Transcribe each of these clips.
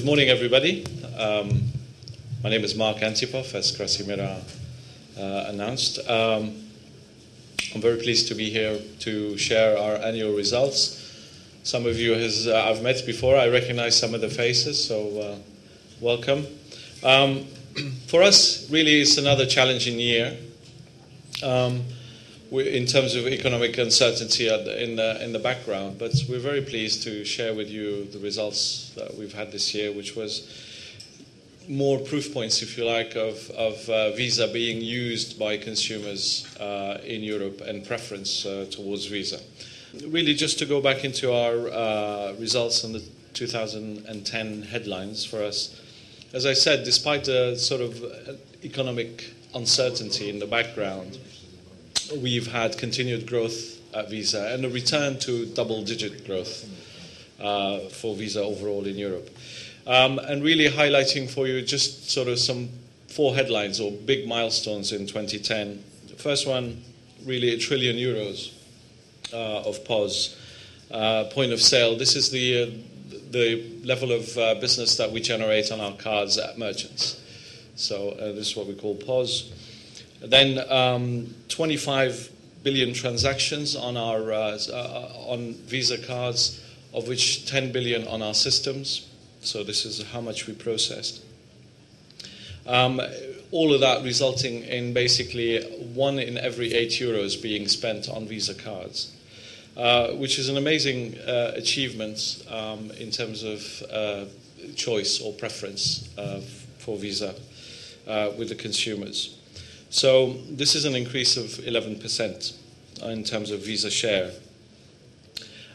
Good morning, everybody. My name is Mark Antipov, as Krasimira announced. I'm very pleased to be here to share our annual results. Some of you I've met before. I recognize some of the faces, so welcome. For us, really, it's another challenging year in terms of economic uncertainty in the background, but we're very pleased to share with you the results that we've had this year, which was more proof points, if you like, of Visa being used by consumers in Europe and preference towards Visa. Really, just to go back into our results and the 2010 headlines for us, as I said, despite the sort of economic uncertainty in the background, we've had continued growth at Visa and a return to double-digit growth for Visa overall in Europe. And really highlighting for you just sort of some 4 headlines or big milestones in 2010. The first one, really €1 trillion of POS, point of sale. This is the level of business that we generate on our cards at merchants. So this is what we call POS. Then 25 billion transactions on our on Visa cards, of which 10 billion on our systems. So this is how much we processed. All of that resulting in basically 1 in every 8 euros being spent on Visa cards, which is an amazing achievement in terms of choice or preference for Visa with the consumers. So this is an increase of 11% in terms of Visa share.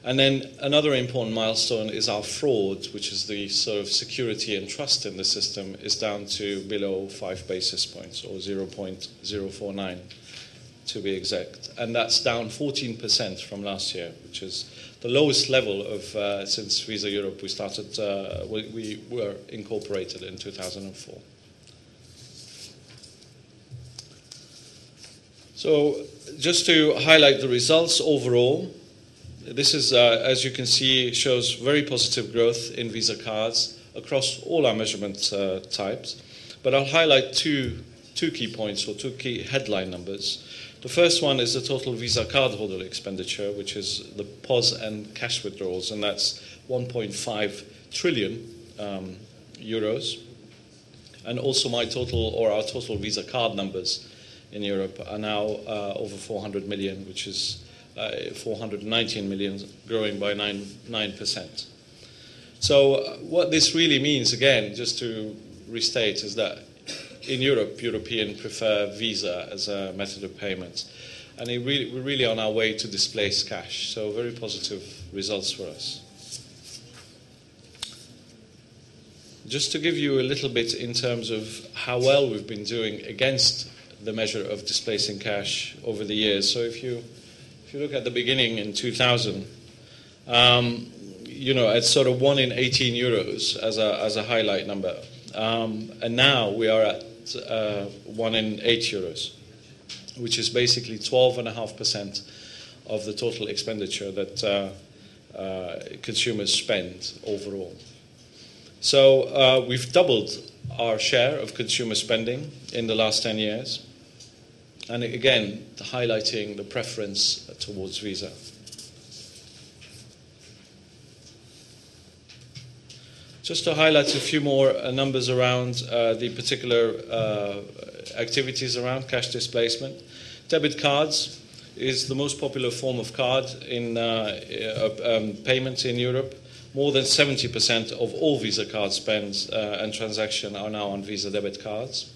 And then another important milestone is our fraud, which is the sort of security and trust in the system, is down to below 5 basis points, or 0.049 to be exact. And that's down 14% from last year, which is the lowest level of since Visa Europe we were incorporated in 2004. So just to highlight the results overall, this is, as you can see, shows very positive growth in Visa cards across all our measurement types. But I'll highlight two key points or 2 key headline numbers. The first one is the total Visa cardholder expenditure, which is the POS and cash withdrawals, and that's 1.5 trillion euros. And also our total Visa card numbers in Europe are now over 400 million, which is 419 million, growing by 9%. So what this really means, again, just to restate, is that in Europe, Europeans prefer Visa as a method of payment. And we're really on our way to displace cash. So very positive results for us. Just to give you a little bit in terms of how well we've been doing against the measure of displacing cash over the years. So if you look at the beginning in 2000, at sort of 1 in 18 euros as a highlight number, and now we are at 1 in 8 euros, which is basically 12.5% of the total expenditure that consumers spend overall. So we've doubled our share of consumer spending in the last 10 years. And again, highlighting the preference towards Visa. Just to highlight a few more numbers around the particular activities around cash displacement. Debit cards is the most popular form of card in payment in Europe. More than 70% of all Visa card spends and transactions are now on Visa debit cards.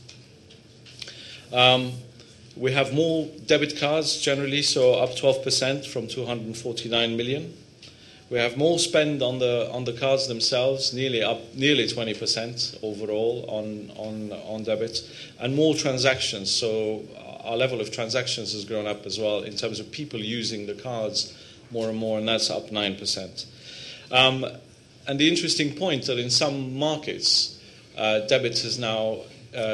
We have more debit cards generally, so up 12% from 249 million. We have more spend on the cards themselves, nearly 20% overall on debit, and more transactions. So our level of transactions has grown up as well in terms of people using the cards more and more, and that's up 9%. And the interesting point that in some markets, debit has now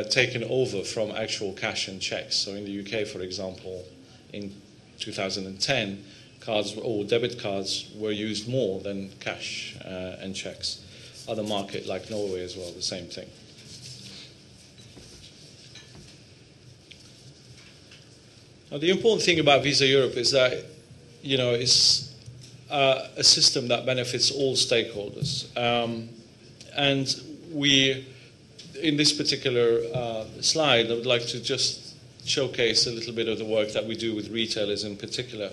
taken over from actual cash and checks. So in the UK, for example, in 2010, cards or debit cards were used more than cash and checks. other market like Norway as well, the same thing. Now, the important thing about Visa Europe is that, it's a system that benefits all stakeholders. And we, in this particular slide, I would like to just showcase a little bit of the work that we do with retailers in particular,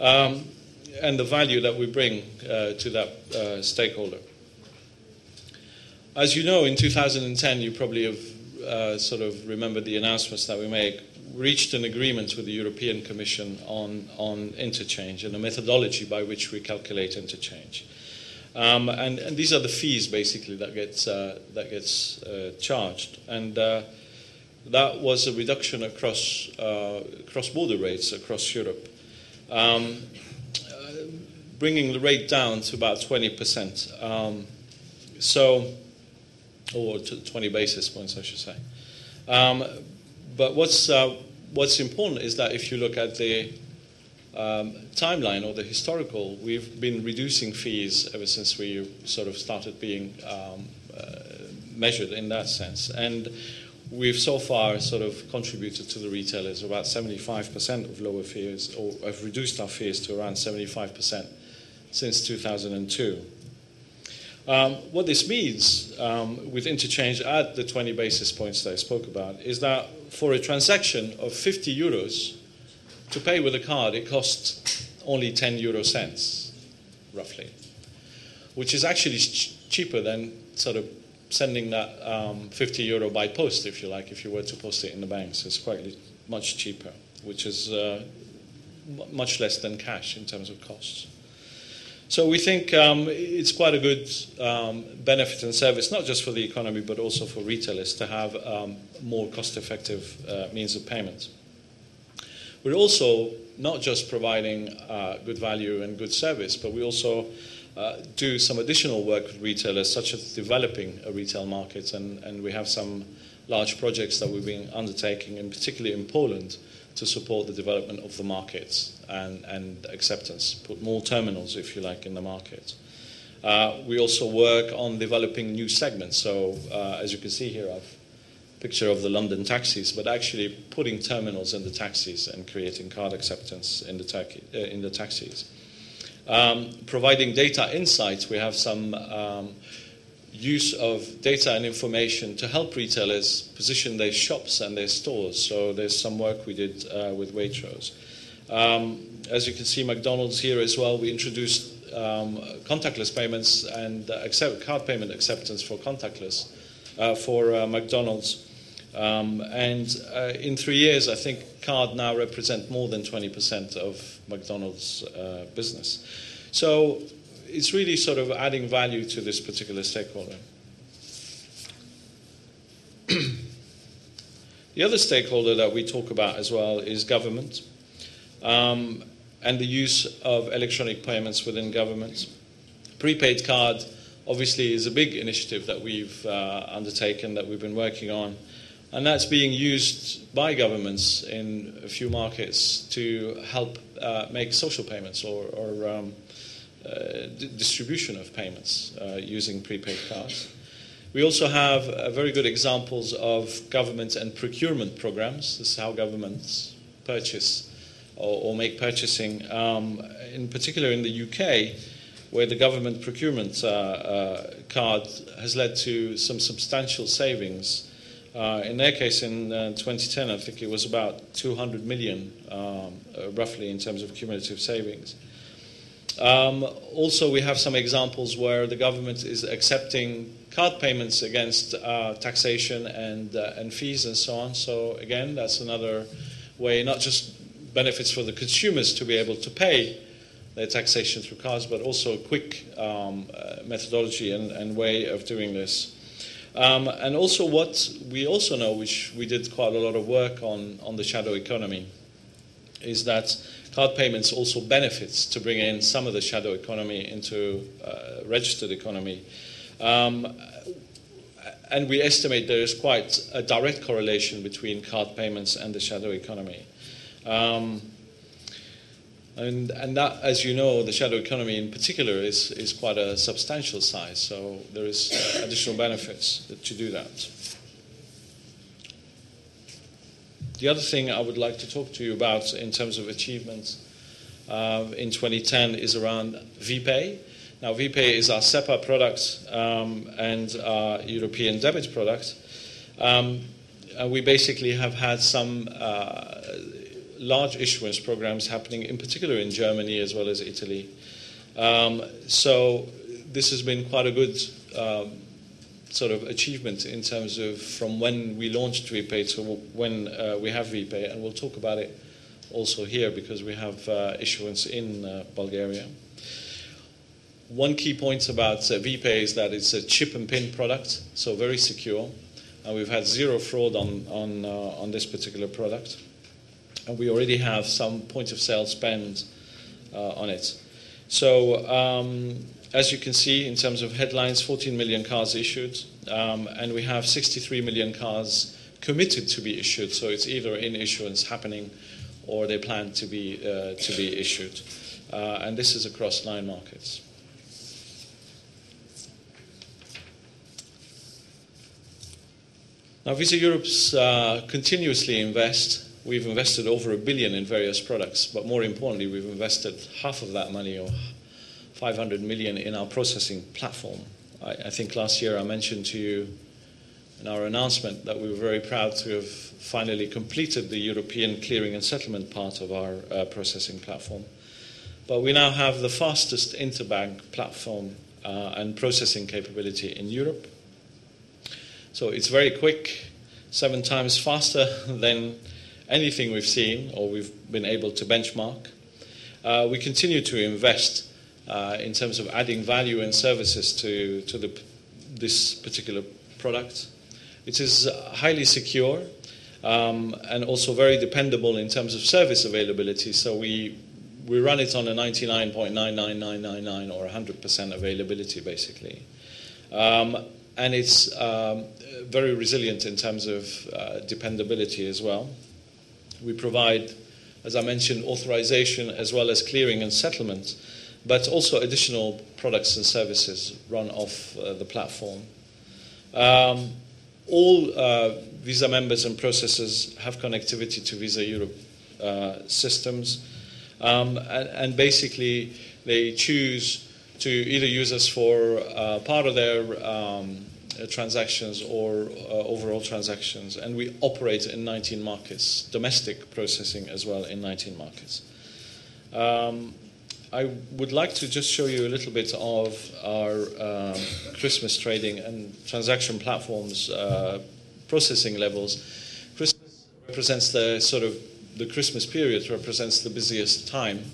and the value that we bring to that stakeholder. As you know, in 2010, you probably have sort of remembered the announcements that we made. We reached an agreement with the European Commission on interchange and the methodology by which we calculate interchange. And these are the fees, basically, that gets charged. And that was a reduction across cross-border rates across Europe, bringing the rate down to about 20%. Or to 20 basis points, I should say. But what's important is that if you look at the timeline or the historical, we've been reducing fees ever since we sort of started being measured in that sense. And we've so far sort of contributed to the retailers about 75% of lower fees, or have reduced our fees to around 75% since 2002. What this means with interchange at the 20 basis points that I spoke about is that for a transaction of 50 euros to pay with a card, it costs only 10 euro cents, roughly, which is actually cheaper than sort of sending that 50 euro by post, if you like, if you were to post it in the banks. It's quite much cheaper, which is much less than cash in terms of costs. So we think it's quite a good benefit and service, not just for the economy, but also for retailers to have more cost-effective means of payment. We're also not just providing good value and good service, but we also do some additional work with retailers, such as developing a retail market, and we have some large projects that we've been undertaking, and particularly in Poland, to support the development of the markets and acceptance, put more terminals, if you like, in the market. We also work on developing new segments. So as you can see here, I've a picture of the London taxis, but actually putting terminals in the taxis and creating card acceptance in the taxis. Providing data insights, we have some use of data and information to help retailers position their shops and their stores. So there's some work we did with Waitrose. As you can see, McDonald's here as well, we introduced contactless payments and card payment acceptance for contactless for McDonald's. And in 3 years, I think card now represent more than 20% of McDonald's business. So it's really sort of adding value to this particular stakeholder. The other stakeholder that we talk about as well is government, and the use of electronic payments within government. Prepaid card obviously is a big initiative that we've undertaken, that we've been working on, and that's being used by governments in a few markets to help make social payments or distribution of payments using prepaid cards. We also have very good examples of government and procurement programs. This is how governments purchase or make purchasing, in particular in the UK, where the government procurement card has led to some substantial savings. In their case, in 2010, I think it was about 200 million, roughly, in terms of cumulative savings. Also, we have some examples where the government is accepting card payments against taxation and fees and so on. So again, that's another way, not just benefits for the consumers to be able to pay their taxation through cards, but also a quick methodology and way of doing this. And also what we also know, which we did quite a lot of work on the shadow economy, is that card payments also benefits to bring in some of the shadow economy into registered economy. And we estimate there is quite a direct correlation between card payments and the shadow economy. And that, as you know, the shadow economy in particular is quite a substantial size, so there is additional benefits to do that. The other thing I would like to talk to you about in terms of achievements in 2010 is around VPay. Now, VPay is our SEPA product and our European debit product. We basically have had some large issuance programs happening, in particular in Germany as well as Italy. So this has been quite a good sort of achievement in terms of from when we launched VPay to when we have VPay, and we'll talk about it also here because we have issuance in Bulgaria. One key point about VPay is that it's a chip and pin product, so very secure, and we've had zero fraud on this particular product. And we already have some point-of-sale spend on it. So as you can see, in terms of headlines, 14 million cards issued, and we have 63 million cards committed to be issued. So it's either in issuance happening or they plan to be issued. And this is across 9 markets. Now, Visa Europe's continuously invest. We've invested over $1 billion in various products, but more importantly, we've invested half of that money, or 500 million, in our processing platform. I think last year I mentioned to you in our announcement that we were very proud to have finally completed the European clearing and settlement part of our processing platform. But we now have the fastest interbank platform and processing capability in Europe. So it's very quick, 7 times faster than anything we've seen or we've been able to benchmark. We continue to invest in terms of adding value and services to this particular product. It is highly secure and also very dependable in terms of service availability. So we run it on a 99.99999 or 100% availability, basically. And it's very resilient in terms of dependability as well. We provide, as I mentioned, authorization as well as clearing and settlement, but also additional products and services run off the platform. All Visa members and processors have connectivity to Visa Europe systems, and basically they choose to either use us for part of their transactions or overall transactions, and we operate in 19 markets, domestic processing as well in 19 markets. I would like to just show you a little bit of our Christmas trading and transaction platforms processing levels. Christmas represents the Christmas period represents the busiest time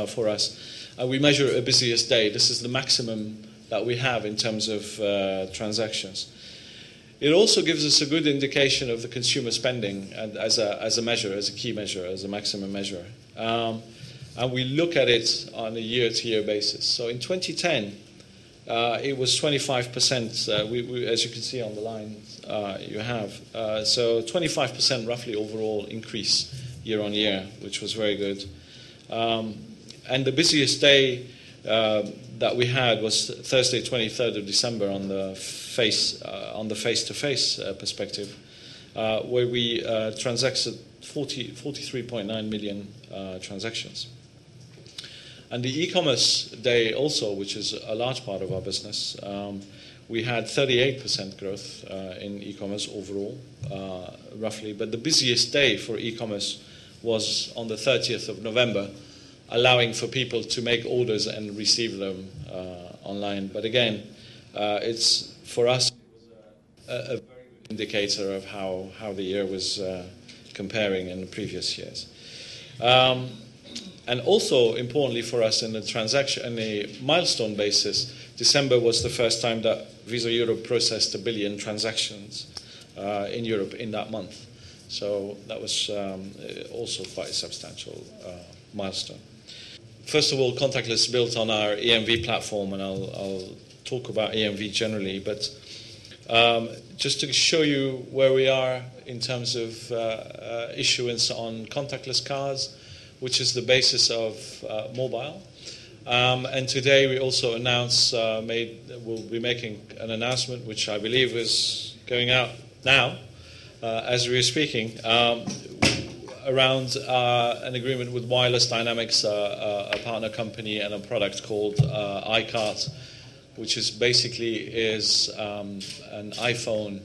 for us. We measure a busiest day. This is the maximum that we have in terms of transactions. It also gives us a good indication of the consumer spending and as a measure, as a key measure, as a maximum measure. And we look at it on a year-to-year basis. So in 2010, it was 25%, as you can see on the line you have. So 25% roughly overall increase year on year, which was very good. And the busiest day that we had was Thursday, 23rd of December on the face-to-face perspective, where we transacted 43.9 million transactions. And the e-commerce day also, which is a large part of our business, we had 38% growth in e-commerce overall, roughly. But the busiest day for e-commerce was on the 30th of November, allowing for people to make orders and receive them online. But again, it's for us a very good indicator of how the year was comparing in the previous years. And also importantly for us in the transaction, on a milestone basis, December was the first time that Visa Europe processed 1 billion transactions in Europe in that month. So that was also quite a substantial milestone. First of all, contactless built on our EMV platform, and I'll talk about EMV generally, but just to show you where we are in terms of issuance on contactless cards, which is the basis of mobile. And today we also announced, we'll be making an announcement, which I believe is going out now, as we are speaking, around an agreement with Wireless Dynamics, a partner company, and a product called iCart, which is basically an iPhone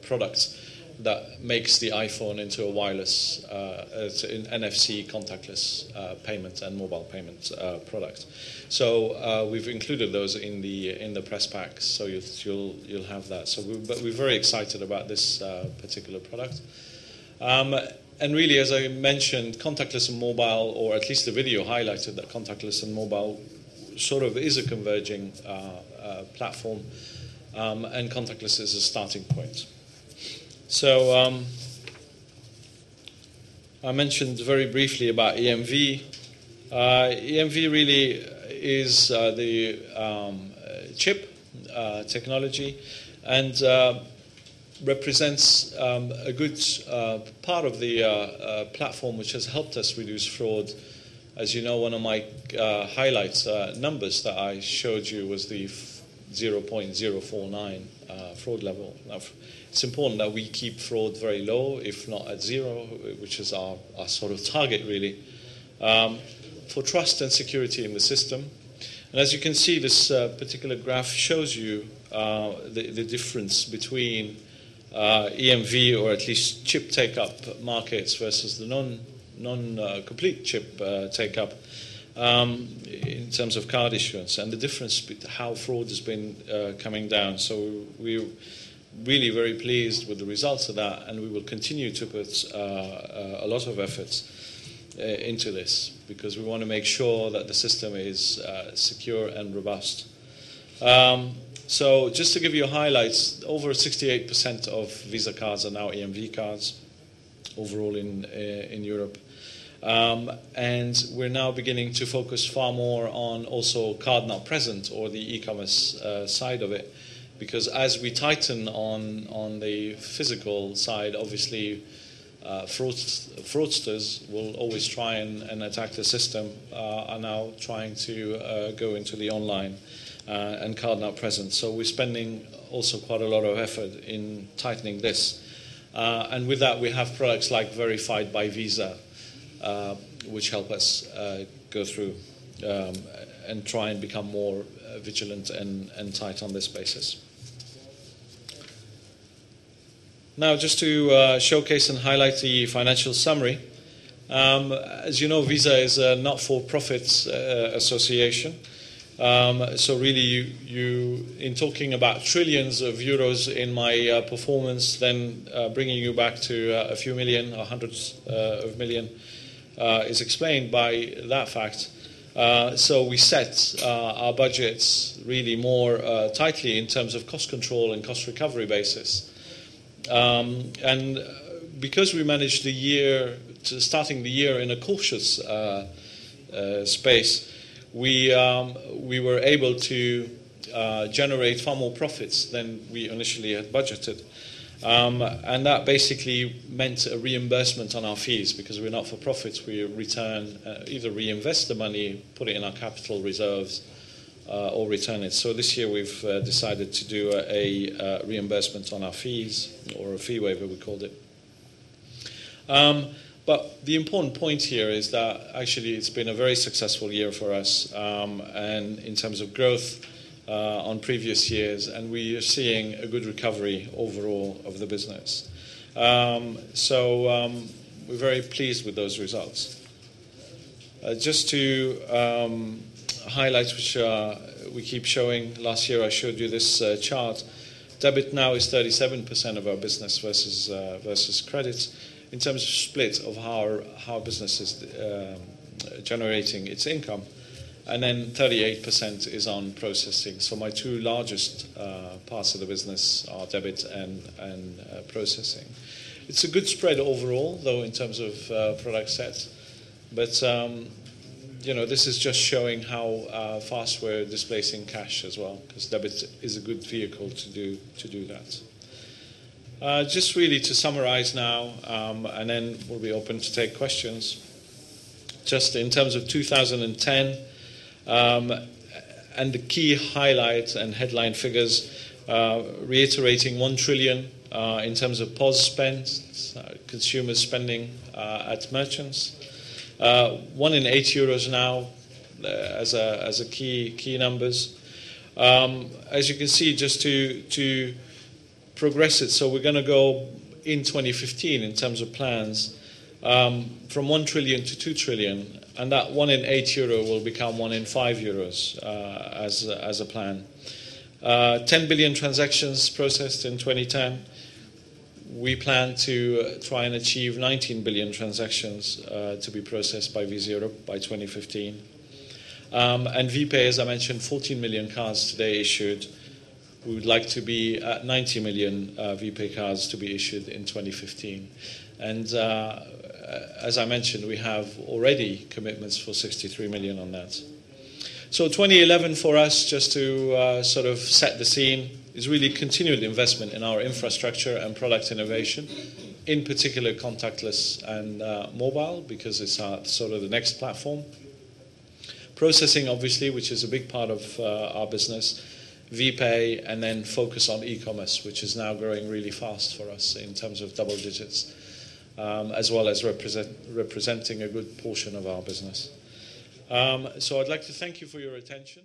product that makes the iPhone into a wireless, an NFC contactless payment and mobile payment product. So we've included those in the press pack, so you'll have that. So we're very excited about this particular product. And really, as I mentioned, contactless and mobile, or at least the video highlighted that contactless and mobile sort of is a converging platform, and contactless is a starting point. So I mentioned very briefly about EMV. EMV really is the chip technology, and represents a good part of the platform which has helped us reduce fraud. As you know, one of my highlights numbers that I showed you was the 0.049 fraud level. Now, it's important that we keep fraud very low, if not at zero, which is our sort of target, really, for trust and security in the system. And as you can see, this particular graph shows you the difference between EMV, or at least chip take-up markets, versus the non-complete chip take-up in terms of card issuance, and the difference how fraud has been coming down. So we're really very pleased with the results of that, and we will continue to put a lot of efforts into this, because we want to make sure that the system is secure and robust. So just to give you highlights, over 68% of Visa cards are now EMV cards overall in Europe. And we're now beginning to focus far more on also card not present, or the e-commerce side of it, because as we tighten on the physical side, obviously fraudsters will always try and attack the system, are now trying to go into the online and card not present. So we're spending also quite a lot of effort in tightening this. And with that, we have products like Verified by Visa, which help us go through and try and become more vigilant and tight on this basis. Now, just to showcase and highlight the financial summary. As you know, Visa is a not-for-profit association. So really, you in talking about trillions of euros in my performance, then bringing you back to a few million or hundreds of million is explained by that fact. So we set our budgets really more tightly in terms of cost control and cost recovery basis. And because we managed the year, starting the year in a cautious space, we were able to generate far more profits than we initially had budgeted. And that basically meant a reimbursement on our fees, because we're not for profits. We return, either reinvest the money, put it in our capital reserves, or return it. So this year we've decided to do a reimbursement on our fees, or a fee waiver, we called it. But the important point here is that actually it's been a very successful year for us, and in terms of growth on previous years, and we are seeing a good recovery overall of the business. So we're very pleased with those results. Just to highlight, which we keep showing, last year I showed you this chart. Debit now is 37% of our business versus credit. In terms of split of how our business is generating its income, and then 38% is on processing. So my two largest parts of the business are debit and processing. It's a good spread overall, though, in terms of product set. But this is just showing how fast we're displacing cash as well, because debit is a good vehicle to do that. Just really to summarize now, and then we'll be open to take questions. Just in terms of 2010, and the key highlight and headline figures, reiterating 1 trillion in terms of POS spend, consumers spending at merchants. 1 in 8 euros now as a key numbers. As you can see, just to progress it, so we're going to go in 2015 in terms of plans from 1 trillion to 2 trillion, and that 1 in 8 euro will become 1 in 5 euros as a plan. 10 billion transactions processed in 2010. We plan to try and achieve 19 billion transactions to be processed by Visa Europe by 2015. And VPay, as I mentioned, 14 million cards today issued. We would like to be at 90 million VPay cards to be issued in 2015. And as I mentioned, we have already commitments for 63 million on that. So 2011 for us, just to sort of set the scene, is really continued investment in our infrastructure and product innovation, in particular contactless and mobile, because it's sort of the next platform. Processing, obviously, which is a big part of our business, VPay, and then focus on e-commerce, which is now growing really fast for us in terms of double digits, as well as representing a good portion of our business. So I'd like to thank you for your attention.